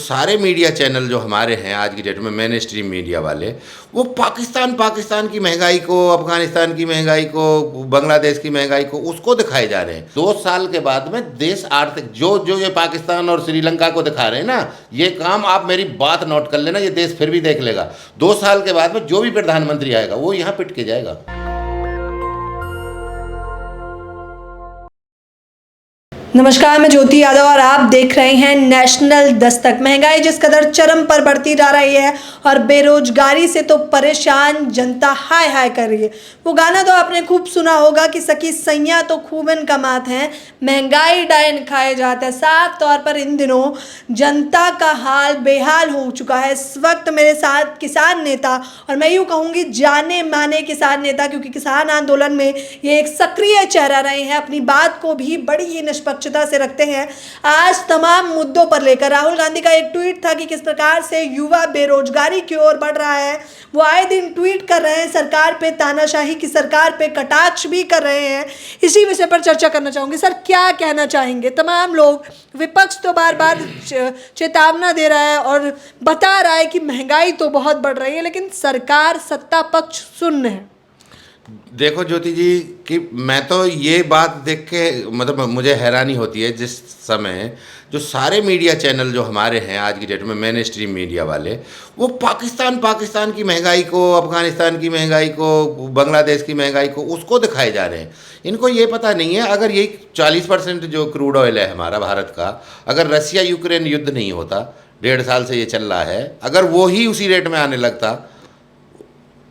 सारे media channel जो हमारे हैं आज की डेट में मेन स्ट्रीम मीडिया वाले, वो पाकिस्तान की महंगाई को, अफगानिस्तान की महंगाई को, बांग्लादेश की महंगाई को उसको दिखाए जा रहे हैं। 2 साल के बाद में देश आर्थिक जो जो ये पाकिस्तान और श्रीलंका को दिखा रहे हैं ना, ये काम आप मेरी बात नोट कर लेना, ये देश फिर भी देख लेगा। 2 साल के बाद में जो भी प्रधानमंत्री आएगा वो यहाँ पिट के जाएगा। नमस्कार, मैं ज्योति यादव और आप देख रहे हैं नेशनल दस्तक। महंगाई जिस कदर चरम पर बढ़ती जा रही है और बेरोजगारी से तो परेशान जनता हाय हाय कर रही है। वो गाना तो आपने खूब सुना होगा कि सखी सैया तो खूबन कमात हैं, महंगाई डायन खाए जाते हैं। साफ तौर पर इन दिनों जनता का हाल बेहाल हो चुका है। इस वक्त मेरे साथ किसान नेता, और मैं यूँ कहूँगी जाने माने किसान नेता, क्योंकि किसान आंदोलन में ये एक सक्रिय चेहरा रहे हैं, अपनी बात को भी बड़ी ही निष्पक्ष से रखते हैं। आज तमाम मुद्दों पर लेकर राहुल गांधी का एक ट्वीट था कि किस प्रकार से युवा बेरोजगारी की ओर बढ़ रहा है। वो आए दिन ट्वीट कर रहे हैं, सरकार पे तानाशाही की, सरकार पे कटाक्ष भी कर रहे हैं। इसी विषय पर चर्चा करना चाहूंगी। सर, क्या कहना चाहेंगे? तमाम लोग, विपक्ष तो बार बार चेतावना दे रहा है और बता रहा है कि महंगाई तो बहुत बढ़ रही है, लेकिन सरकार, सत्ता पक्ष शून्य है। देखो ज्योति जी, कि मैं तो ये बात देख के मतलब मुझे हैरानी होती है, जिस समय जो सारे मीडिया चैनल जो हमारे हैं आज की डेट में मेन स्ट्रीम मीडिया वाले, वो पाकिस्तान की महंगाई को, अफगानिस्तान की महंगाई को, बांग्लादेश की महंगाई को उसको दिखाए जा रहे हैं। इनको ये पता नहीं है, अगर ये 40% जो क्रूड ऑयल है हमारा भारत का, अगर रसिया यूक्रेन युद्ध नहीं होता, 1.5 साल से ये चल रहा है, अगर वो ही उसी रेट में आने लगता,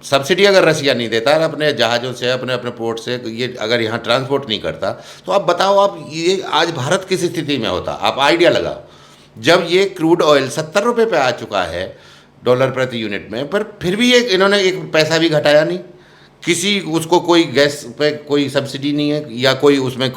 सब्सिडी अगर रसिया नहीं देता और अपने जहाज़ों से, अपने अपने पोर्ट से ये अगर यहाँ ट्रांसपोर्ट नहीं करता, तो आप बताओ आप ये आज भारत किस स्थिति में होता। आप आइडिया लगाओ। जब ये क्रूड ऑयल 70 रुपये पे आ चुका है डॉलर प्रति यूनिट में, पर फिर भी ये इन्होंने एक पैसा भी घटाया नहीं। किसी उसको कोई गैस पे कोई सब्सिडी नहीं है या कोई उसमें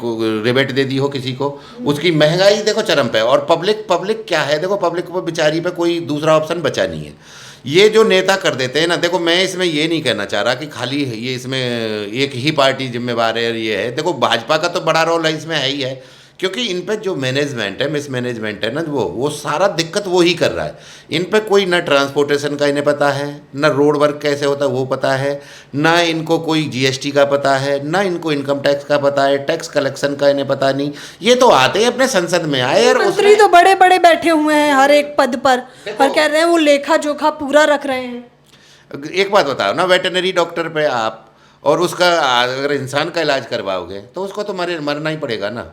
रिबेट दे दी हो किसी को। उसकी महंगाई देखो चरम पे। और पब्लिक क्या है, देखो पब्लिक को बेचारी पे कोई दूसरा ऑप्शन बचा नहीं है। ये जो नेता कर देते हैं ना, देखो मैं इसमें ये नहीं कहना चाह रहा कि खाली ये इसमें एक ही पार्टी जिम्मेवार है, ये है। देखो भाजपा का तो बड़ा रोल है इसमें, है ही है, क्योंकि इन पे जो मैनेजमेंट है, मिसमैनेजमेंट है ना, वो सारा दिक्कत वो ही कर रहा है। इन पे कोई ना ट्रांसपोर्टेशन का इन्हें पता है, ना रोड वर्क कैसे होता है वो पता है, ना इनको कोई जीएसटी का पता है, ना इनको इनकम टैक्स का पता है, टैक्स कलेक्शन का इन्हें पता नहीं। ये तो आते हैं अपने संसद में आए और मंत्री तो बड़े बड़े बैठे हुए हैं हर एक पद पर और कह रहे हैं वो लेखा जोखा पूरा रख रहे हैं। एक बात बताओ ना, वेटनरी डॉक्टर पे आप और उसका अगर इंसान का इलाज करवाओगे तो उसको तो मरना ही पड़ेगा ना।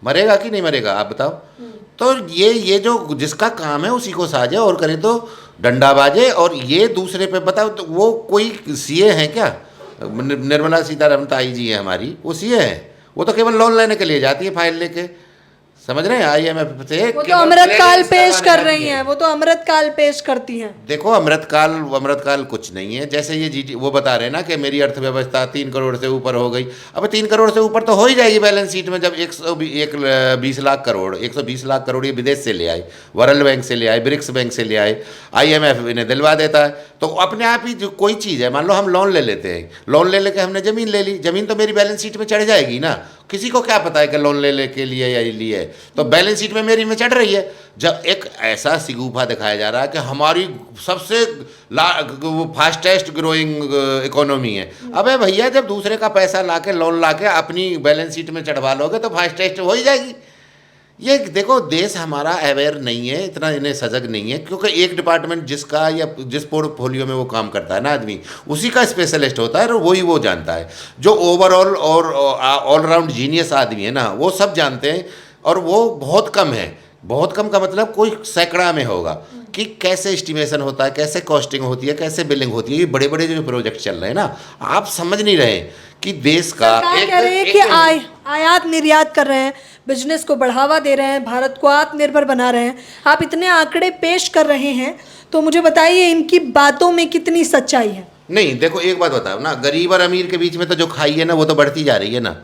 मरेगा कि नहीं मरेगा आप बताओ। तो ये जो जिसका काम है उसी को साजे और करे तो डंडा बाजे। और ये दूसरे पे बताओ, तो वो कोई सीए हैं क्या? निर्मला सीतारमण ताई जी है हमारी, वो सीए है। वो तो केवल लोन लेने के लिए जाती है फाइल लेके, समझ रहे हैं, IMF से। वो तो अमृतकाल पेश कर रही हैं, वो तो अमृतकाल पेश करती हैं। देखो अमृतकाल कुछ नहीं है। जैसे ये वो बता रहे हैं ना कि मेरी अर्थव्यवस्था 3 करोड़ से ऊपर हो गई। अब 3 करोड़ से ऊपर तो हो ही जाएगी बैलेंस शीट में, जब 120 लाख करोड़ ये विदेश से ले आए, वर्ल्ड बैंक से ले आए, ब्रिक्स बैंक से ले आए, IMF इन्हें दिलवा देता है। तो अपने आप ही जो कोई चीज़ है, मान लो हम लोन ले लेते हैं, लोन ले लेके हमने ज़मीन ले ली, ज़मीन तो मेरी बैलेंस शीट में चढ़ जाएगी ना। किसी को क्या पता है कि लोन ले के लिए या लिए, तो बैलेंस शीट में मेरी में चढ़ रही है। जब एक ऐसा सिगूफा दिखाया जा रहा है कि हमारी सबसे फास्टेस्ट ग्रोइंग इकोनॉमी है। अबे भैया, जब दूसरे का पैसा लाके, लोन लाके अपनी बैलेंस शीट में चढ़वा लोगे तो फास्टेस्ट हो ही जाएगी। ये देखो, देश हमारा अवेयर नहीं है, इतना इन्हें सजग नहीं है, क्योंकि एक डिपार्टमेंट जिसका या जिस पोर्टफोलियो में वो काम करता है ना आदमी, उसी का स्पेशलिस्ट होता है और वही वो जानता है। जो ओवरऑल और ऑलराउंड जीनियस आदमी है ना, वो सब जानते हैं और वो बहुत कम है। बहुत कम का मतलब कोई सैकड़ा में होगा कि कैसे एस्टिमेशन होता है, कैसे कॉस्टिंग होती है, कैसे बिलिंग होती है। ये बड़े बड़े जो प्रोजेक्ट चल रहे हैं ना, आप समझ नहीं रहे कि देश का कह रहे हैं कि आयात निर्यात कर रहे हैं, बिजनेस को बढ़ावा दे रहे हैं, भारत को आत्मनिर्भर बना रहे हैं। आप इतने आंकड़े पेश कर रहे हैं, तो मुझे बताइए इनकी बातों में कितनी सच्चाई है? नहीं, देखो एक बात बताओ ना, गरीब और अमीर के बीच में तो जो खाई है ना, वो तो बढ़ती जा रही है ना।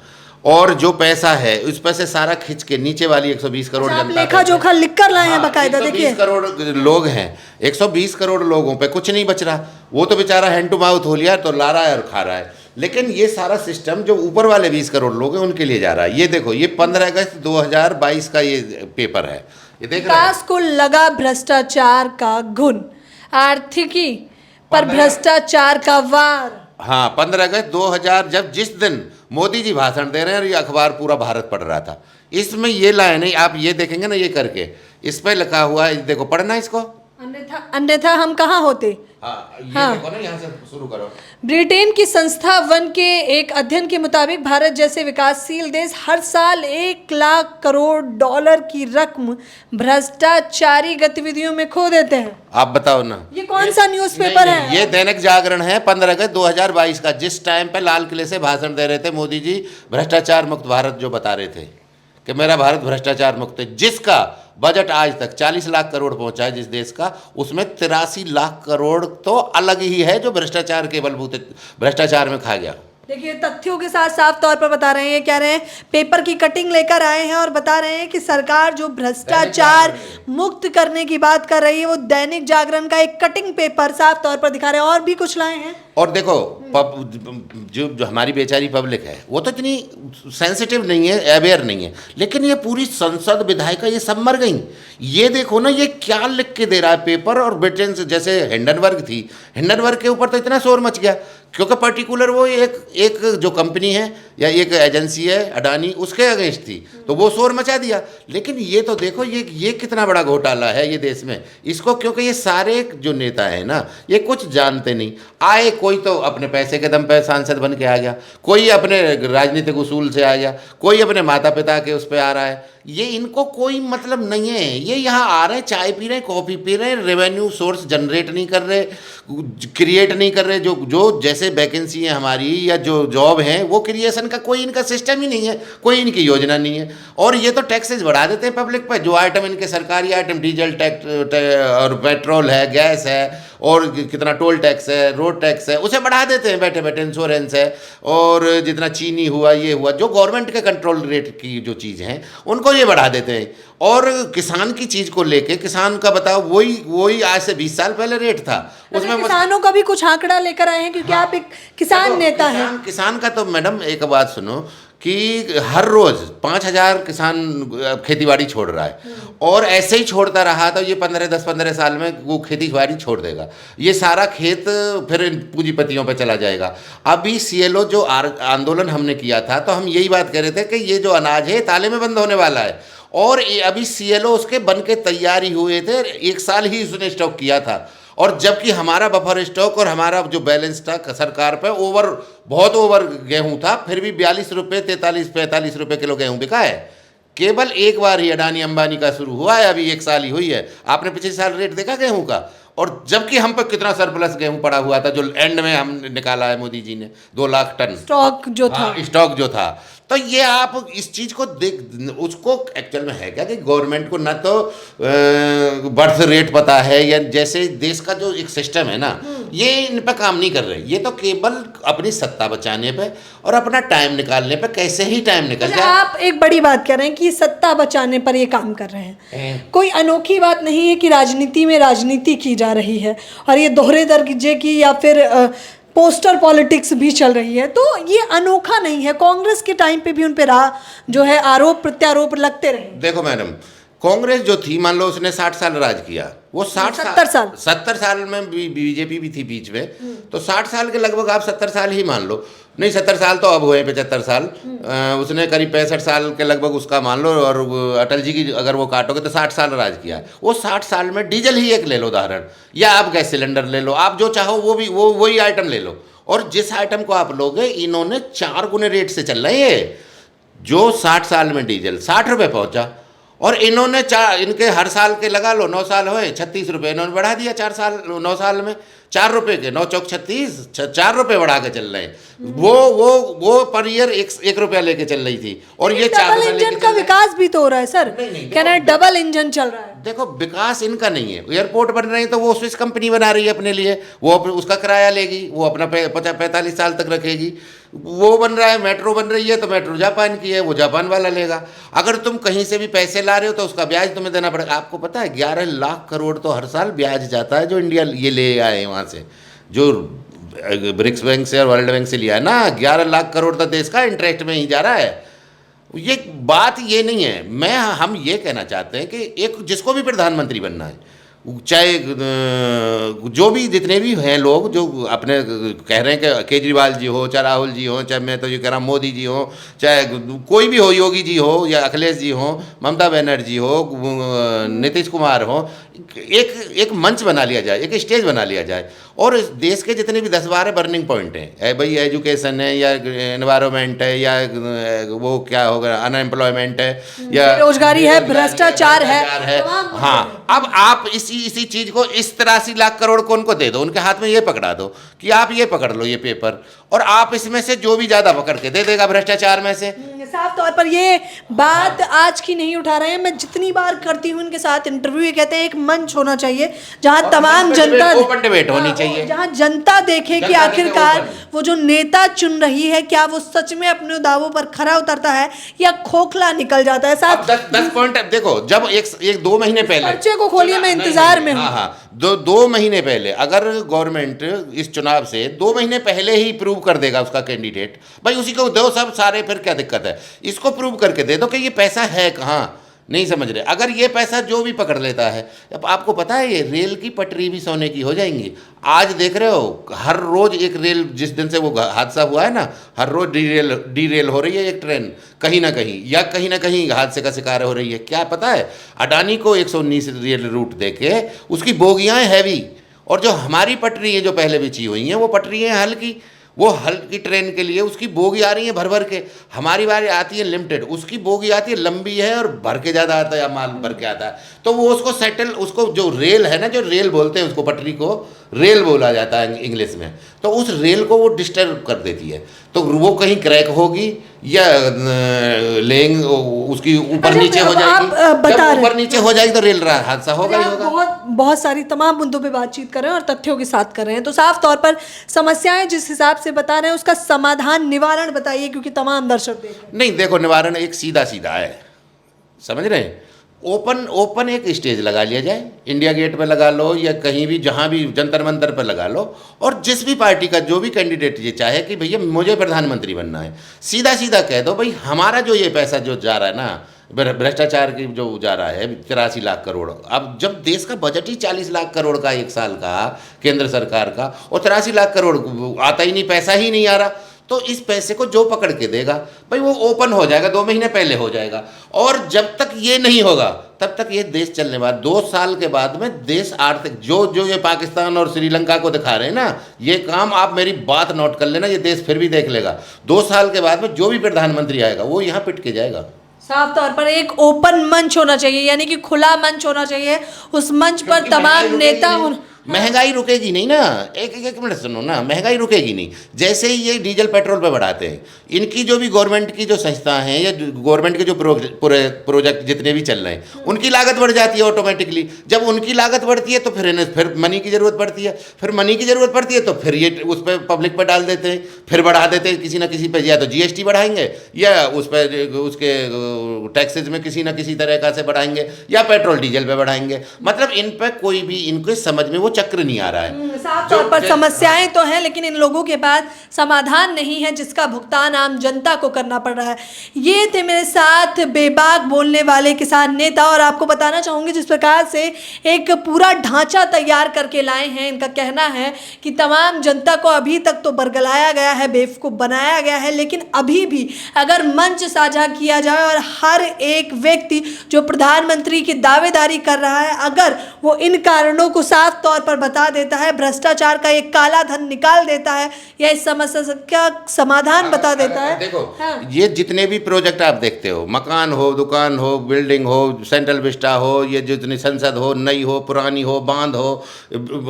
और जो पैसा है उस पर से सारा खिंच के नीचे वाली 120 करोड़ जनता, लेखा जोखा लिख कर लाए हैं बकायदा। देखिए 120 करोड़ लोग हैं, 120 करोड़ लोगों पे कुछ नहीं बच रहा। वो तो बेचारा हैंड टू माउथ हो लिया, तो ला रहा है और खा रहा है। लेकिन ये सारा सिस्टम जो ऊपर वाले 20 करोड़ लोग हैं उनके लिए जा रहा है। ये देखो, ये 15 अगस्त 2022 का ये पेपर है, ये देख रहे हैं। विकास को लगा भ्रष्टाचार का घुन, आर्थिकी पर भ्रष्टाचार का वार। हाँ, 15 अगस्त 2000 जब जिस दिन मोदी जी भाषण दे रहे हैं और ये अखबार पूरा भारत पढ़ रहा था, इसमें ये लाइन है, आप ये देखेंगे ना, ये करके इस पे लिखा हुआ है, देखो पढ़ना इसको। अन्यथा अन्यथा हम कहाँ होते। हाँ, ये हाँ। देखो ना, यहाँ से शुरू करो। ब्रिटेन की संस्था वन के एक अध्ययन के मुताबिक भारत जैसे विकासशील देश हर साल 1 लाख करोड़ डॉलर की रकम भ्रष्टाचारी गतिविधियों में खो देते हैं। आप बताओ ना, ये कौन सा न्यूज़पेपर नहीं, है? ये दैनिक जागरण है, 15 अगस्त 2022 का, जिस टाइम पे लाल किले से भाषण दे रहे थे मोदी जी, भ्रष्टाचार मुक्त भारत जो बता रहे थे कि मेरा भारत भ्रष्टाचार मुक्त है, जिसका बजट आज तक 40 लाख करोड़ पहुंचा है जिस देश का, उसमें 83 लाख करोड़ तो अलग ही है जो भ्रष्टाचार के बलबूते भ्रष्टाचार में खा गया। देखिए, तथ्यों के साथ साफ तौर पर बता रहे हैं, कह रहे हैं पेपर की कटिंग लेकर आए हैं और बता रहे हैं कि सरकार जो भ्रष्टाचार मुक्त करने की बात कर रही है, वो दैनिक जागरण का एक कटिंग पेपर साफ तौर पर दिखा रहे हैं। और भी कुछ लाए हैं। और देखो, जो हमारी बेचारी पब्लिक है वो तो इतनी सेंसिटिव नहीं है, अवेयर नहीं है, लेकिन ये पूरी संसद विधायिका ये सब मर गई। ये देखो ना, ये क्या लिख के दे रहा है पेपर। और ब्रिटेन से जैसे हिंडनबर्ग थी, हिंडनबर्ग के ऊपर तो इतना शोर मच गया क्योंकि पर्टिकुलर वो एक जो कंपनी है या एक एजेंसी है अडानी, उसके अगेंस्ट थी, तो वो शोर मचा दिया। लेकिन ये तो देखो, ये कितना बड़ा घोटाला है ये देश में। इसको क्योंकि ये सारे जो नेता है ना, ये कुछ जानते नहीं। आए कोई तो अपने पैसे के दम पे सांसद बन के आ गया, कोई अपने राजनीतिक उसूल से आ गया, कोई अपने माता पिता के उस पर आ रहा है। ये इनको कोई मतलब नहीं है। ये यहाँ आ रहे हैं, चाय पी रहे हैं, कॉफ़ी पी रहे हैं, रेवेन्यू सोर्स जनरेट नहीं कर रहे, क्रिएट नहीं कर रहे। जो जैसे वैकेंसी है हमारी या जो जॉब है, वो क्रिएशन का कोई इनका सिस्टम ही नहीं है, कोई इनकी योजना नहीं है। और ये तो टैक्सेस बढ़ा देते हैं पब्लिक पर। जो आइटम इनके सरकारी आइटम, डीजल टैक्स और पेट्रोल है, गैस है, और कितना टोल टैक्स है, रोड टैक्स है, उसे बढ़ा देते हैं बैठे बैठे। इंश्योरेंस है, और जितना चीनी हुआ, ये हुआ, जो गवर्नमेंट के कंट्रोल रेट की जो चीज़ हैं उनको ये बढ़ा देते हैं। और किसान की चीज़ को लेके, किसान का बताओ, वही आज से 20 साल पहले रेट था उसमें। किसानों का भी कुछ आंकड़ा लेकर आए हैं क्योंकि आप एक किसान नेता हैं। किसान का तो मैडम एक बात सुनो कि हर रोज़ 5000 किसान खेतीबाड़ी छोड़ रहा है, और ऐसे ही छोड़ता रहा तो ये 10-15 साल में वो खेतीबाड़ी छोड़ देगा। ये सारा खेत फिर पूंजीपतियों पे चला जाएगा। अभी CLO जो आंदोलन हमने किया था, तो हम यही बात कह रहे थे कि ये जो अनाज है ताले में बंद होने वाला है। और अभी CLO उसके बन के तैयारी हुए थे, 1 साल ही उसने स्टॉक किया था। और जबकि हमारा बफर स्टॉक और हमारा जो बैलेंस था सरकार पे बहुत ओवर गेहूं था, फिर भी 42 रुपये 43-45 रुपये किलो गेहूं बिका है। केवल एक बार ही अडानी अंबानी का शुरू हुआ है, अभी 1 साल ही हुई है। आपने पिछले साल रेट देखा गेहूं का? और जबकि हम पर कितना सरप्लस गेहूं पड़ा हुआ था, जो एंड में हम निकाला है मोदी जी ने, 2 लाख टन स्टॉक जो था। स्टॉक जो था। तो ये आप इस चीज़ को देख, उसको एक्चुअल में है क्या कि गवर्नमेंट को ना तो बर्थ रेट पता है, या जैसे देश का जो एक सिस्टम है ना, ये इन पे काम नहीं कर रहे। ये तो केवल अपनी सत्ता बचाने पे और अपना टाइम निकालने पे, कैसे ही टाइम निकल जाए। आप एक बड़ी बात कह रहे हैं कि सत्ता बचाने पर ये काम कर रहे हैं। कोई अनोखी बात नहीं है कि राजनीति में राजनीति की जा रही है, और ये दोहरे दर्जे की या फिर पोस्टर पॉलिटिक्स भी चल रही है। तो ये अनोखा नहीं है। कांग्रेस के टाइम पे भी उन पे जो है आरोप प्रत्यारोप लगते रहे। देखो मैडम, कांग्रेस जो थी, मान लो उसने 60 साल राज किया, वो 70 साल में बीजेपी भी थी बीच में, तो 60 साल के लगभग आप 70 साल ही मान लो। नहीं, 70 साल तो अब हुए, 75 साल। उसने करीब 65 साल के लगभग उसका मान लो, और अटल जी की अगर वो काटोगे तो 60 साल राज किया। वो 60 साल में डीजल ही एक ले लो उदाहरण, या आप गैस सिलेंडर ले लो, आप जो चाहो वही आइटम ले लो। और जिस आइटम को आप लोगे, इन्होंने 4 गुने रेट से चल रहे हैं। जो 60 साल में डीजल 60 रुपये पहुँचा, और इन्होंने इनके हर साल के लगा लो, 9 साल हुए, 36 रुपये इन्होंने बढ़ा दिया 9 साल में। 4 रुपये के 9 चौक 36, 4 रुपये बढ़ा के चल रहे हैं। वो पर ईयर 1 रुपया लेके चल रही थी, और ये 4 डबल इंजन का विकास भी तो हो रहा है सर। कहना है डबल इंजन चल रहा है। देखो, विकास इनका नहीं है। एयरपोर्ट बन रहे हैं तो वो स्विस कंपनी बना रही है अपने लिए, वो उसका किराया लेगी, वो अपना 45 साल तक रखेगी। वो बन रहा है, मेट्रो बन रही है तो मेट्रो जापान की है, वो जापान वाला लेगा। अगर तुम कहीं से भी पैसे ला रहे हो तो उसका ब्याज तुम्हें देना पड़ेगा। आपको पता है 11 लाख करोड़ तो हर साल ब्याज जाता है जो इंडिया ये ले आए वहाँ से, जो ब्रिक्स बैंक से और वर्ल्ड बैंक से लिया है ना। 11 लाख करोड़ तो देश का इंटरेस्ट में ही जा रहा है। ये बात ये नहीं है। हम ये कहना चाहते हैं कि एक जिसको भी प्रधानमंत्री बनना है, चाहे जो भी जितने भी हैं लोग जो अपने कह रहे हैं कि केजरीवाल जी हो, चाहे राहुल जी हो, चाहे मैं तो ये कह रहा हूँ मोदी जी हो, चाहे कोई भी हो, योगी जी हो या अखिलेश जी हो, ममता बनर्जी हो, नीतीश कुमार हो, एक मंच बना लिया जाए, एक स्टेज बना लिया जाए और इस देश के जितने भी 10-12 बर्निंग पॉइंट हैं, भाई एजुकेशन है या एनवायरनमेंट है या वो क्या होगा अनएम्प्लॉयमेंट है या बेरोजगारी है, भ्रष्टाचार है, हाँ, अब आप इसी चीज को इस 83 लाख करोड़ को उनको दे दो, उनके हाथ में ये पकड़ा दो कि आप ये पकड़ लो ये पेपर, और आप इसमें से जो भी ज्यादा पकड़ के दे देगा भ्रष्टाचार में से। साफ तौर पर ये बात आज की नहीं उठा रहे हैं, मैं जितनी बार करती हूँ इनके साथ इंटरव्यू, ये कहते हैं एक मंच होना चाहिए जहां तमाम जनता, ओपन डिबेट होनी चाहिए, जहां जनता देखे कि आखिरकार वो जो नेता चुन रही है क्या वो सच में अपने दावों पर खरा उतरता है या खोखला निकल जाता है। साथ 10 पॉइंट देखो, जब एक 2 महीने पहले पर्चे को खोलिए, मैं इंतजार में हूँ। हाँ, 2 महीने पहले अगर गवर्नमेंट इस चुनाव से 2 महीने पहले ही प्रूव कर देगा उसका कैंडिडेट, भाई उसी को दो सब सारे, फिर क्या दिक्कत है, इसको प्रूव करके दे दो कि ये पैसा है कहाँ, नहीं समझ रहे। अगर ये पैसा जो भी पकड़ लेता है, अब आपको पता है ये रेल की पटरी भी सोने की हो जाएंगी। आज देख रहे हो हर रोज एक रेल, जिस दिन से वो हादसा हुआ है ना, हर रोज डी रेल हो रही है एक ट्रेन कहीं ना कहीं हादसे का शिकार हो रही है। क्या पता है, अडानी को 119 रेल रूट देके उसकी बोगियां हैवी, और जो हमारी पटरी है जो पहले बिछी हुई हैं वो पटरी है हल्की, वो हल्की ट्रेन के लिए उसकी बोगी आ रही है भर भर के, हमारी बारी आती है लिमिटेड, उसकी बोगी आती है लंबी है और भर के ज़्यादा आता है या माल भर के आता है, तो वो उसको सेटल, उसको जो रेल है ना, जो रेल बोलते हैं उसको, पटरी को रेल बोला जाता है इंग्लिश में, तो उस रेल को वो डिस्टर्ब कर देती है, तो वो कहीं क्रैक होगी या लेंग उसकी ऊपर नीचे हो जाएगी, जब ऊपर नीचे हो जाएगी तो रेल हादसा होगा ही होगा। बहुत सारी तमाम मुद्दों पे बातचीत कर रहे हैं और तथ्यों के साथ कर रहे हैं, तो साफ तौर पर समस्याएं जिस हिसाब से बता रहे हैं उसका समाधान, निवारण बताइए, क्योंकि तमाम दर्शक देख रहे हैं। नहीं देखो, निवारण एक सीधा है, समझ रहे हैं, ओपन एक स्टेज लगा लिया जाए, इंडिया गेट पे लगा लो या कहीं भी, जहाँ भी जंतर मंतर पे लगा लो, और जिस भी पार्टी का जो भी कैंडिडेट ये चाहे कि भैया मुझे प्रधानमंत्री बनना है, सीधा कह दो भाई हमारा जो ये पैसा जो जा रहा है ना भ्रष्टाचार की जो जा रहा है 83 लाख करोड़, अब जब देश का बजट ही 40 लाख करोड़ का एक साल का केंद्र सरकार का, और 83 लाख करोड़ आता ही नहीं, पैसा ही नहीं आ रहा, तो इस पैसे को जो पकड़ के देगा भाई वो ओपन हो जाएगा, 2 महीने पहले हो जाएगा, और जब तक ये नहीं होगा तब तक ये देश चलने वाला। 2 साल के बाद में देश आर्थिक जो ये पाकिस्तान और श्रीलंका को दिखा रहे हैं ना, ये काम आप मेरी बात नोट कर लेना, ये देश फिर भी देख लेगा। 2 साल के बाद में जो भी प्रधानमंत्री आएगा वो यहाँ पिट के जाएगा। साफ तौर पर एक ओपन मंच होना चाहिए, यानी कि खुला मंच होना चाहिए, उस मंच पर तमाम नेता, महंगाई रुकेगी नहीं ना, एक मिनट सुनो ना, महंगाई रुकेगी नहीं। जैसे ही ये डीजल पेट्रोल पे बढ़ाते हैं, इनकी जो भी गवर्नमेंट की जो संस्था हैं या गवर्नमेंट के जो प्रोजेक्ट जितने भी चल रहे हैं, उनकी लागत बढ़ जाती है ऑटोमेटिकली। जब उनकी लागत बढ़ती है तो फिर मनी की ज़रूरत पड़ती है, फिर मनी की ज़रूरत पड़ती है तो फिर ये उस पर पब्लिक पर डाल देते हैं, फिर बढ़ा देते हैं किसी ना किसी पर, या तो GST बढ़ाएंगे या उस पर उसके टैक्सेज में किसी ना किसी तरह का से बढ़ाएंगे, या पेट्रोल डीजल पे बढ़ाएंगे। मतलब इन पर कोई भी इनके समझ में वो चक्र नहीं आ रहा है। साफ तौर पर समस्याएं तो हैं, लेकिन इन लोगों के पास समाधान नहीं है जिसका भुगतान आम जनता को करना पड़ रहा है। ये थे मेरे साथ बेबाक बोलने वाले किसान नेता, और आपको बताना चाहूँगी जिस प्रकार से एक पूरा ढांचा तैयार करके लाए हैं। इनका कहना है कि तमाम जनता को अभी तक तो बरगलाया गया है, बेवकूफ़ बनाया गया है, लेकिन अभी भी अगर मंच साझा किया जाए और हर एक व्यक्ति जो प्रधानमंत्री की दावेदारी कर रहा है, अगर वो इन कारणों को साफ तौर पर बता देता है, भ्रष्टाचार का एक काला धन निकाल देता है या इस समस्या का समाधान बता देता है। देखो ये जितने भी प्रोजेक्ट आप देखते हो, मकान हो, दुकान हो, बिल्डिंग हो, सेंट्रल विस्टा हो, ये जितनी संसद हो, नई हो, पुरानी हो, बांध हो,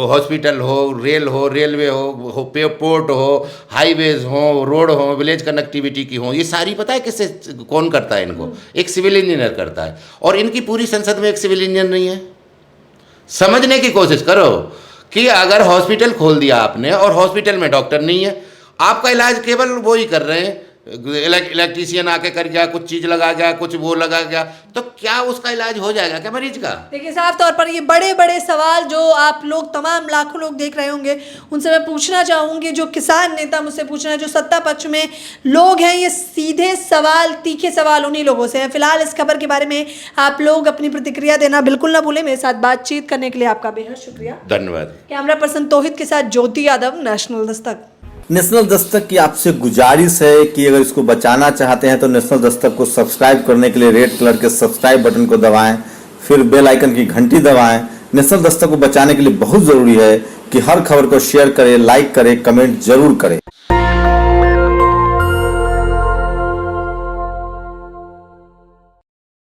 हॉस्पिटल हो, रेल हो, रेलवे हो, पोर्ट हो, हाईवेज हो, रोड हो, विलेज कनेक्टिविटी की हो, ये सारी पता है किससे, कौन करता है इनको? एक सिविल इंजीनियर करता है। और इनकी पूरी संसद में एक सिविल इंजीनियर नहीं है। समझने की कोशिश करो कि अगर हॉस्पिटल खोल दिया आपने और हॉस्पिटल में डॉक्टर नहीं है, आपका इलाज केवल वो ही कर रहे हैं इलेक्ट्रीशियन आके कर गया, कुछ चीज लगा गया, कुछ वो लगा गया, तो क्या उसका इलाज हो जाएगा क्या मरीज का? देखिए साफ तौर पर ये बड़े बड़े सवाल जो आप लोग तमाम लाखों लोग देख रहे होंगे, उनसे मैं पूछना चाहूंगी, जो किसान नेता मुझसे पूछना है, जो सत्ता पक्ष में लोग हैं, ये सीधे सवाल, तीखे सवाल उन्हीं लोगों से हैं। फिलहाल इस खबर के बारे में आप लोग अपनी प्रतिक्रिया देना बिल्कुल ना भूलें। मेरे साथ बातचीत करने के लिए आपका बेहद शुक्रिया। धन्यवाद। कैमरा पर्सन तौहिद के साथ ज्योति यादव, नेशनल दस्तक। नेशनल दस्तक की आपसे गुजारिश है कि अगर इसको बचाना चाहते हैं तो नेशनल दस्तक को सब्सक्राइब करने के लिए रेड कलर के सब्सक्राइब बटन को दबाएं, फिर बेल आइकन की घंटी दबाएं। नेशनल दस्तक को बचाने के लिए बहुत जरूरी है कि हर खबर को शेयर करें, लाइक करें, कमेंट जरूर करें।